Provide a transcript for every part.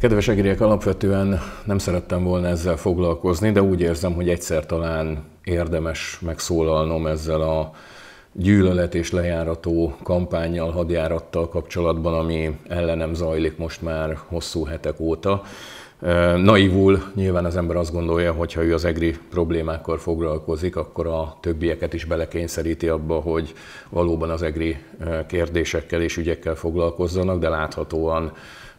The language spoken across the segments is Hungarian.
Kedves egriek, alapvetően nem szerettem volna ezzel foglalkozni, de úgy érzem, hogy egyszer talán érdemes megszólalnom ezzel a gyűlölet és lejárató kampánnyal, hadjárattal kapcsolatban, ami ellenem zajlik most már hosszú hetek óta. Naivul nyilván az ember azt gondolja, hogy ha ő az egri problémákkal foglalkozik, akkor a többieket is belekényszeríti abba, hogy valóban az egri kérdésekkel és ügyekkel foglalkozzanak, de láthatóan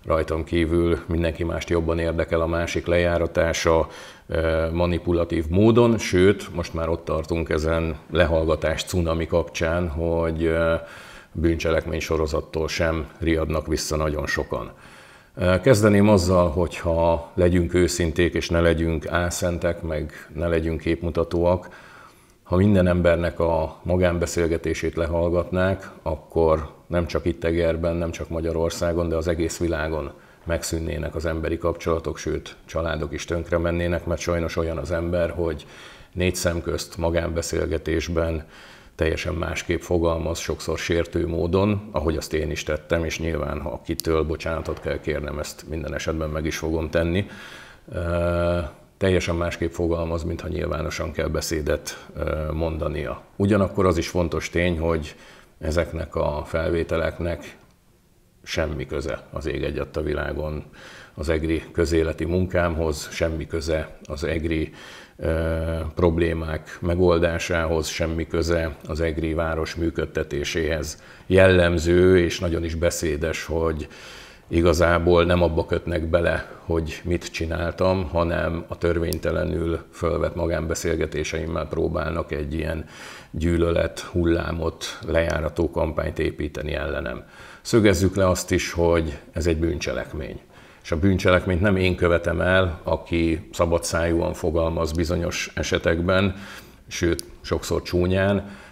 rajtam kívül mindenki mást jobban érdekel a másik lejáratása manipulatív módon, sőt, most már ott tartunk ezen lehallgatás cunami kapcsán, hogy bűncselekmény sorozattól sem riadnak vissza nagyon sokan. Kezdeném azzal, hogyha legyünk őszinték és ne legyünk álszentek, meg ne legyünk képmutatóak. Ha minden embernek a magánbeszélgetését lehallgatnák, akkor nem csak itt Egerben, nem csak Magyarországon, de az egész világon megszűnnének az emberi kapcsolatok, sőt, családok is tönkre mennének, mert sajnos olyan az ember, hogy négy szem közt magánbeszélgetésben teljesen másképp fogalmaz, sokszor sértő módon, ahogy azt én is tettem, és nyilván, ha akitől bocsánatot kell kérnem, ezt minden esetben meg is fogom tenni. Teljesen másképp fogalmaz, mintha nyilvánosan kell beszédet mondania. Ugyanakkor az is fontos tény, hogy ezeknek a felvételeknek semmi köze az ég egyatt a világon az egri közéleti munkámhoz, semmi köze az egri problémák megoldásához, semmi köze az egri város működtetéséhez. Jellemző és nagyon is beszédes, hogy igazából nem abba kötnek bele, hogy mit csináltam, hanem a törvénytelenül fölvett magánbeszélgetéseimmel próbálnak egy ilyen gyűlölet hullámot, lejárató kampányt építeni ellenem. Szögezzük le azt is, hogy ez egy bűncselekmény. És a bűncselekményt nem én követem el, aki szabadszájúan fogalmaz bizonyos esetekben, sőt, sokszor csúnyán,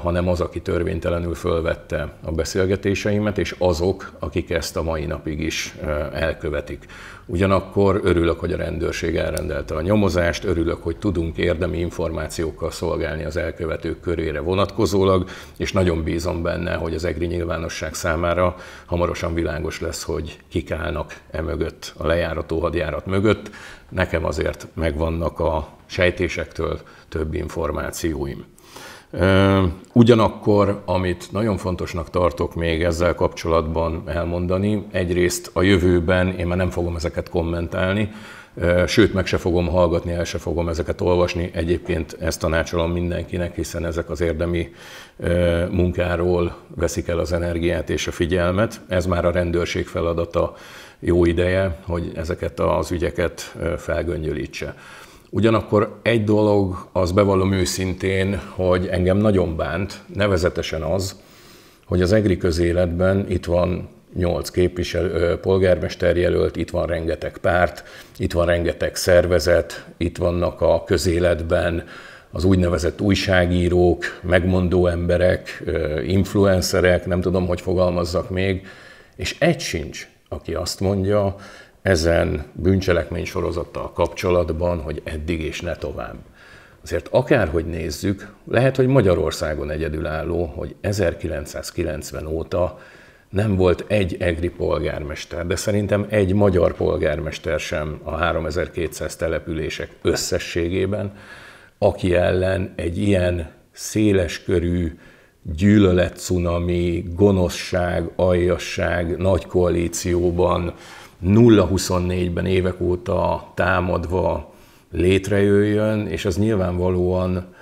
hanem az, aki törvénytelenül fölvette a beszélgetéseimet, és azok, akik ezt a mai napig is elkövetik. Ugyanakkor örülök, hogy a rendőrség elrendelte a nyomozást, örülök, hogy tudunk érdemi információkkal szolgálni az elkövetők körére vonatkozólag, és nagyon bízom benne, hogy az egri nyilvánosság számára hamarosan világos lesz, hogy kik állnak emögött, a lejárató hadjárat mögött. Nekem azért megvannak a sejtésektől több információim. Ugyanakkor, amit nagyon fontosnak tartok még ezzel kapcsolatban elmondani, egyrészt a jövőben én már nem fogom ezeket kommentálni, sőt meg se fogom hallgatni, el se fogom ezeket olvasni. Egyébként ezt tanácsolom mindenkinek, hiszen ezek az érdemi munkáról veszik el az energiát és a figyelmet. Ez már a rendőrség feladata jó ideje, hogy ezeket az ügyeket felgöngyölítse. Ugyanakkor egy dolog, az bevallom őszintén, hogy engem nagyon bánt, nevezetesen az, hogy az egri közéletben itt van 8 polgármesterjelölt, itt van rengeteg párt, itt van rengeteg szervezet, itt vannak a közéletben az úgynevezett újságírók, megmondó emberek, influencerek, nem tudom, hogy fogalmazzak még, és egy sincs, aki azt mondja, ezen bűncselekmény sorozattal kapcsolatban, hogy eddig és ne tovább. Azért akárhogy nézzük, lehet, hogy Magyarországon egyedülálló, hogy 1990 óta nem volt egy egri polgármester, de szerintem egy magyar polgármester sem a 3200 települések összességében, aki ellen egy ilyen széleskörű gyűlöletcunami, gonoszság, aljasság nagy koalícióban 0-24-ben évek óta támadva létrejöjjön, és ez nyilvánvalóan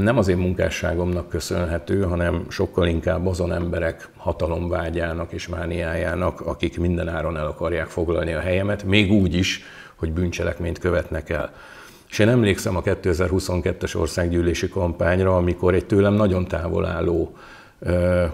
nem az én munkásságomnak köszönhető, hanem sokkal inkább azon emberek hatalomvágyának és mániájának, akik mindenáron el akarják foglalni a helyemet, még úgy is, hogy bűncselekményt követnek el. És én emlékszem a 2022-es országgyűlési kampányra, amikor egy tőlem nagyon távol álló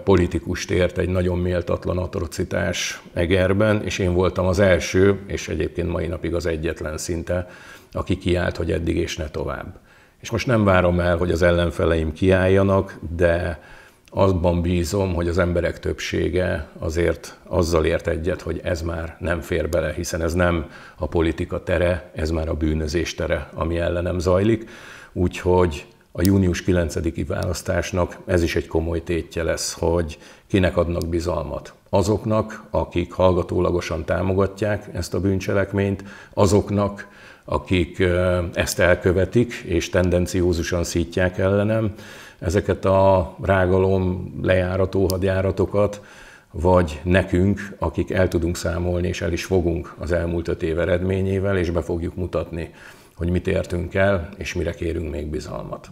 politikust ért egy nagyon méltatlan atrocitás Egerben, és én voltam az első, és egyébként mai napig az egyetlen szinte, aki kiállt, hogy eddig és ne tovább. És most nem várom el, hogy az ellenfeleim kiálljanak, de abban bízom, hogy az emberek többsége azért azzal ért egyet, hogy ez már nem fér bele, hiszen ez nem a politika tere, ez már a bűnözés tere, ami ellenem zajlik. Úgyhogy a június 9-i választásnak ez is egy komoly tétje lesz, hogy kinek adnak bizalmat. azoknak, akik hallgatólagosan támogatják ezt a bűncselekményt, azoknak, akik ezt elkövetik és tendenciózusan szítják ellenem ezeket a rágalom lejárató hadjáratokat, vagy nekünk, akik el tudunk számolni és el is fogunk az elmúlt 5 év eredményével, és be fogjuk mutatni, hogy mit értünk el, és mire kérünk még bizalmat.